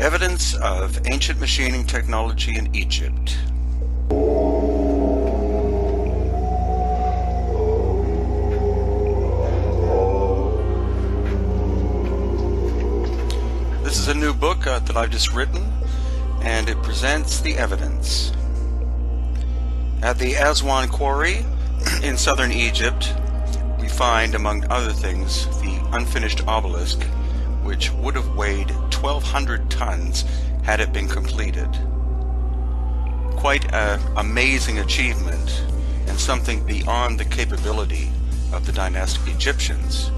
Evidence of ancient machining technology in Egypt. This is a new book that I've just written, and it presents the evidence. At the Aswan Quarry in southern Egypt, we find, among other things, the unfinished obelisk, which would have weighed 1,200 tons had it been completed. Quite an amazing achievement, and something beyond the capability of the dynastic Egyptians,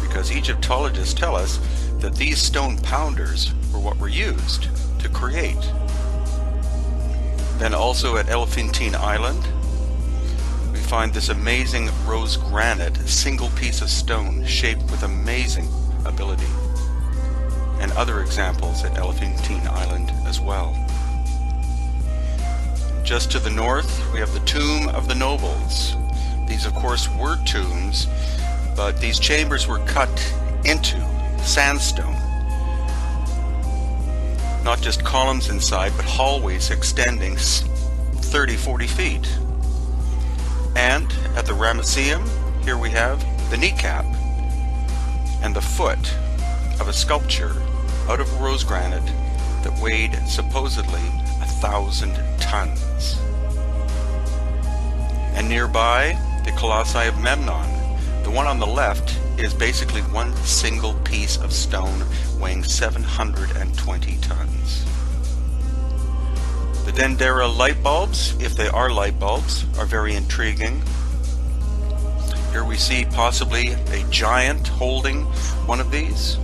because Egyptologists tell us that these stone pounders were what were used to create. Then also at Elephantine Island, we find this amazing rose granite, single piece of stone shaped with amazing ability, and other examples at Elephantine Island as well. Just to the north, we have the Tomb of the Nobles. These, of course, were tombs, but these chambers were cut into sandstone. Not just columns inside, but hallways extending 30-40 feet. And at the Ramesseum, here we have the kneecap and the foot of a sculpture out of rose granite that weighed supposedly 1,000 tons. And nearby, the Colossi of Memnon. The one on the left is basically one single piece of stone weighing 720 tons. The Dendera light bulbs, if they are light bulbs, are very intriguing. Here we see possibly a giant holding one of these.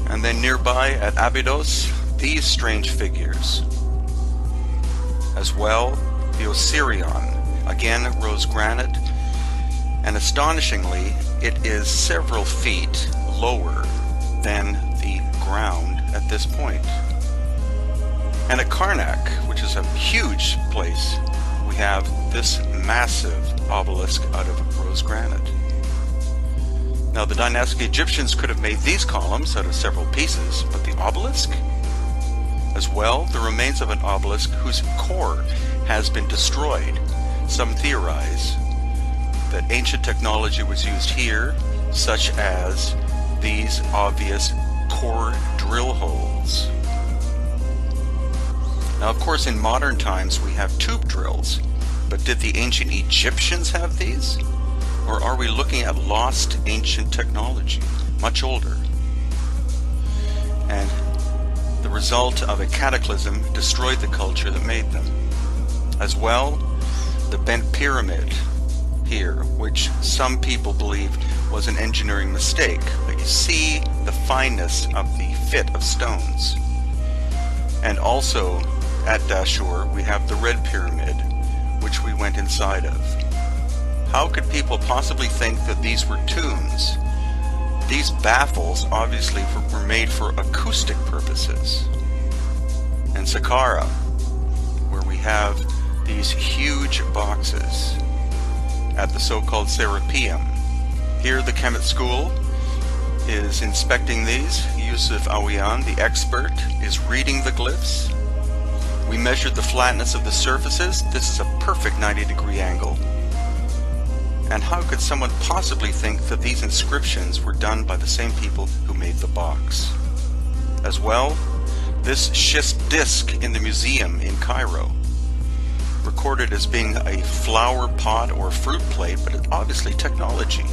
And then nearby at Abydos, these strange figures. As well, the Osirion, again rose granite, and astonishingly, it is several feet lower than the ground at this point. And at Karnak, which is a huge place, we have this massive obelisk out of rose granite. Now, the dynastic Egyptians could have made these columns out of several pieces, but the obelisk? As well, the remains of an obelisk whose core has been destroyed. Some theorize that ancient technology was used here, such as these obvious core drill holes. Now, of course, in modern times we have tube drills, but did the ancient Egyptians have these? Or are we looking at lost ancient technology, much older? And the result of a cataclysm destroyed the culture that made them. As well, the bent pyramid here, which some people believe was an engineering mistake, but you see the fineness of the fit of stones. And also at Dashur we have the red pyramid, which we went inside of. How could people possibly think that these were tombs? These baffles obviously were made for acoustic purposes. And Saqqara, where we have these huge boxes at the so-called Serapeum. Here the Kemet School is inspecting these. Yusuf Awiyan, the expert, is reading the glyphs. We measured the flatness of the surfaces. This is a perfect 90-degree angle. And how could someone possibly think that these inscriptions were done by the same people who made the box? As well, this schist disc in the museum in Cairo, recorded as being a flower pot or fruit plate, but it's obviously technology.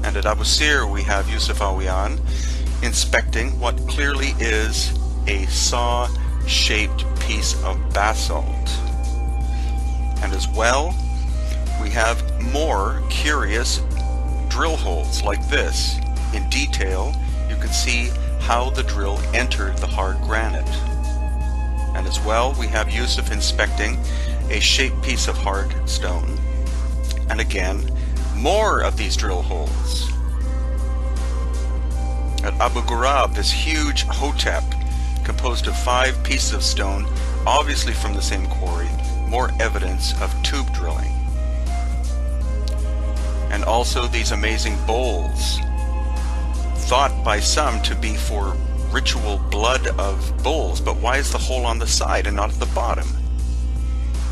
And at Abu Sir we have Yusuf Awiyan inspecting what clearly is a saw-shaped piece of basalt. And as well, we have more curious drill holes like this. In detail, you can see how the drill entered the hard granite. And as well, we have Yusuf inspecting a shaped piece of hard stone. And again, more of these drill holes. At Abu Ghurab, this huge hotep composed of 5 pieces of stone, obviously from the same quarry, more evidence of tube drilling. And also these amazing bowls, thought by some to be for ritual blood of bulls, but why is the hole on the side and not at the bottom?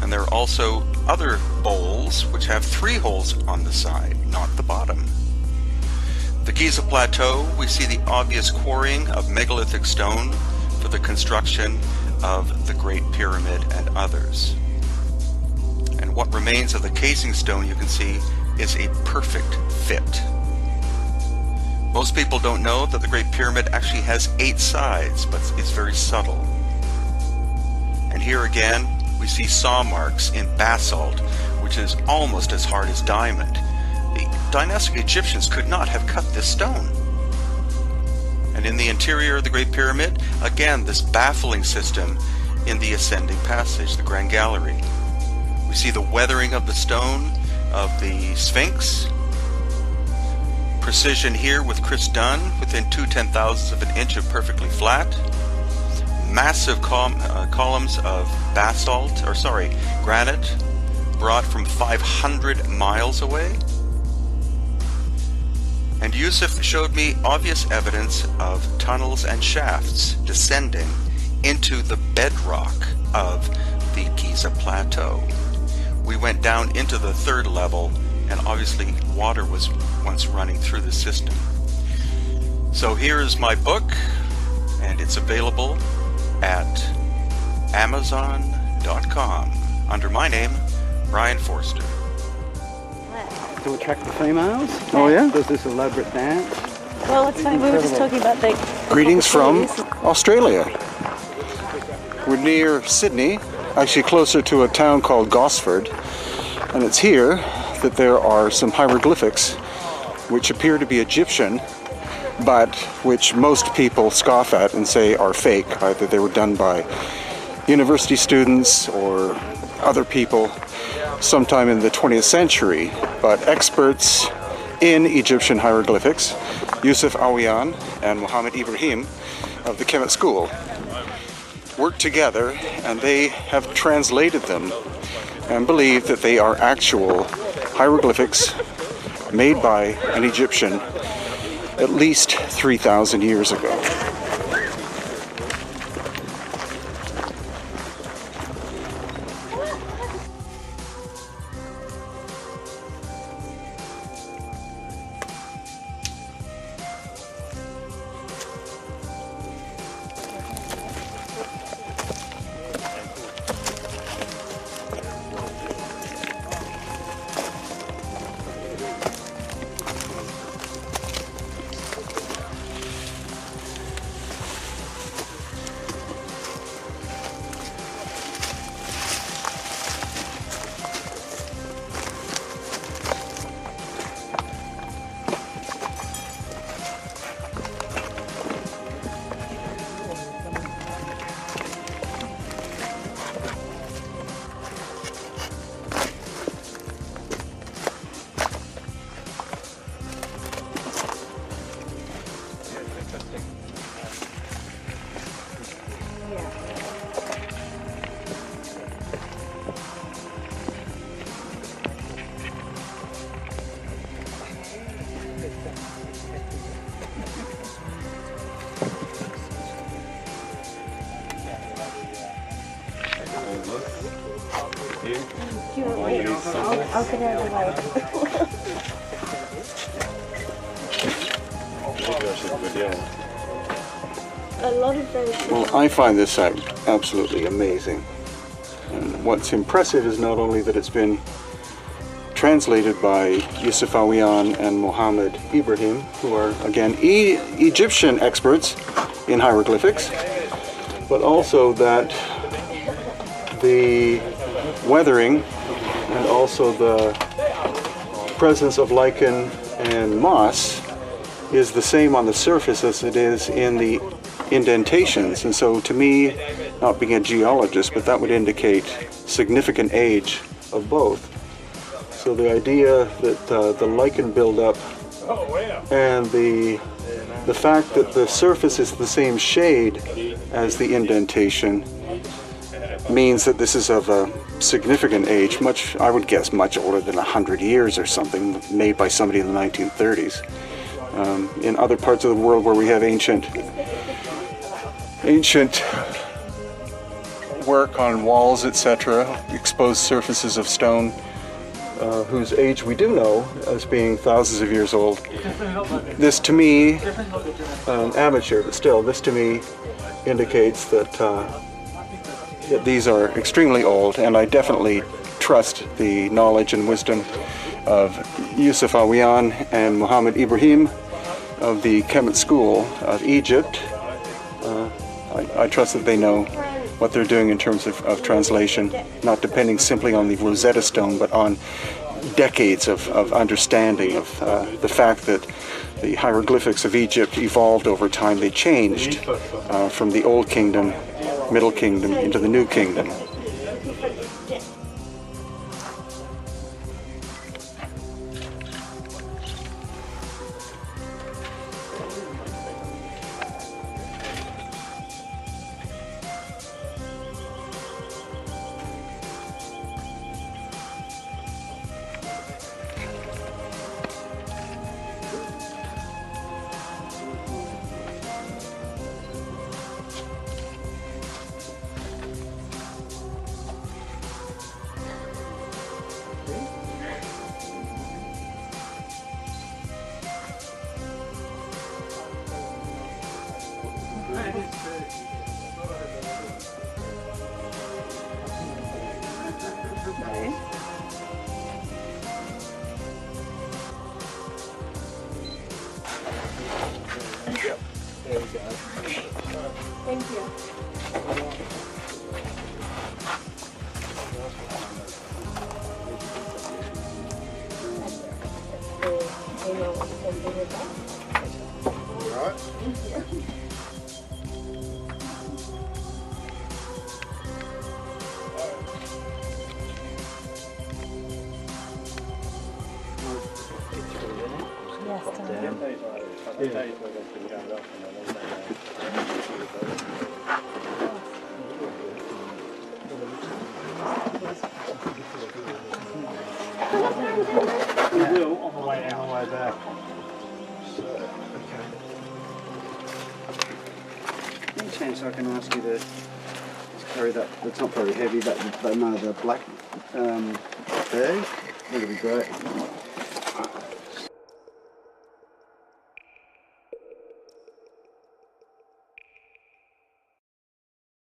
And there are also other bowls which have 3 holes on the side, not the bottom. The Giza Plateau, we see the obvious quarrying of megalithic stone for the construction of the Great Pyramid and others. And what remains of the casing stone, you can see, is a perfect fit. Most people don't know that the Great Pyramid actually has 8 sides, but it's very subtle. And here again, we see saw marks in basalt, which is almost as hard as diamond. The dynastic Egyptians could not have cut this stone. And in the interior of the Great Pyramid, again, this baffling system in the ascending passage, the Grand Gallery. We see the weathering of the stone of the Sphinx. Precision here with Chris Dunn, within 2/10,000ths of an inch of perfectly flat. Massive columns of granite, brought from 500 miles away. And Yusuf showed me obvious evidence of tunnels and shafts descending into the bedrock of the Giza Plateau. We went down into the 3rd level, and obviously water was once running through the system. So here is my book, and it's available at Amazon.com under my name, Brien Foerster. To attract the females. Oh yeah? Does this elaborate dance. Well, it's funny, we were just talking about the... Greetings from Australia. We're near Sydney, actually closer to a town called Gosford, and it's here that there are some hieroglyphics which appear to be Egyptian, but which most people scoff at and say are fake. Either they were done by university students or other people sometime in the 20th century. But experts in Egyptian hieroglyphics, Yusuf Awiyan and Muhammad Ibrahim of the Kemet School, worked together, and they have translated them and believe that they are actual hieroglyphics made by an Egyptian at least 3,000 years ago. I'll get out of the way. A lot of those... Well, I find this absolutely amazing. And what's impressive is not only that it's been translated by Yusuf Awiyan and Muhammad Ibrahim, who are, again, Egyptian experts in hieroglyphics, but also that the weathering and also the presence of lichen and moss is the same on the surface as it is in the indentations. And so to me, not being a geologist, but that would indicate significant age of both. So the idea that the lichen buildup and the fact that the surface is the same shade as the indentation means that this is of a significant age, much, I would guess, much older than 100 years or something, made by somebody in the 1930s. In other parts of the world where we have ancient ancient work on walls, etc., exposed surfaces of stone, whose age we do know as being thousands of years old. This to me, amateur, but still, this to me indicates that, that these are extremely old, and I definitely trust the knowledge and wisdom of Yusuf Awiyan and Muhammad Ibrahim of the Kemet School of Egypt. I trust that they know what they're doing in terms of translation, not depending simply on the Rosetta Stone, but on decades of understanding of the fact that the hieroglyphics of Egypt evolved over time. They changed from the Old Kingdom, Middle Kingdom, into the New Kingdom. Thank you. We will on the way out, on the way back. Any chance I can ask you to carry that? It's not very heavy, but no, the black bag. That'd be great.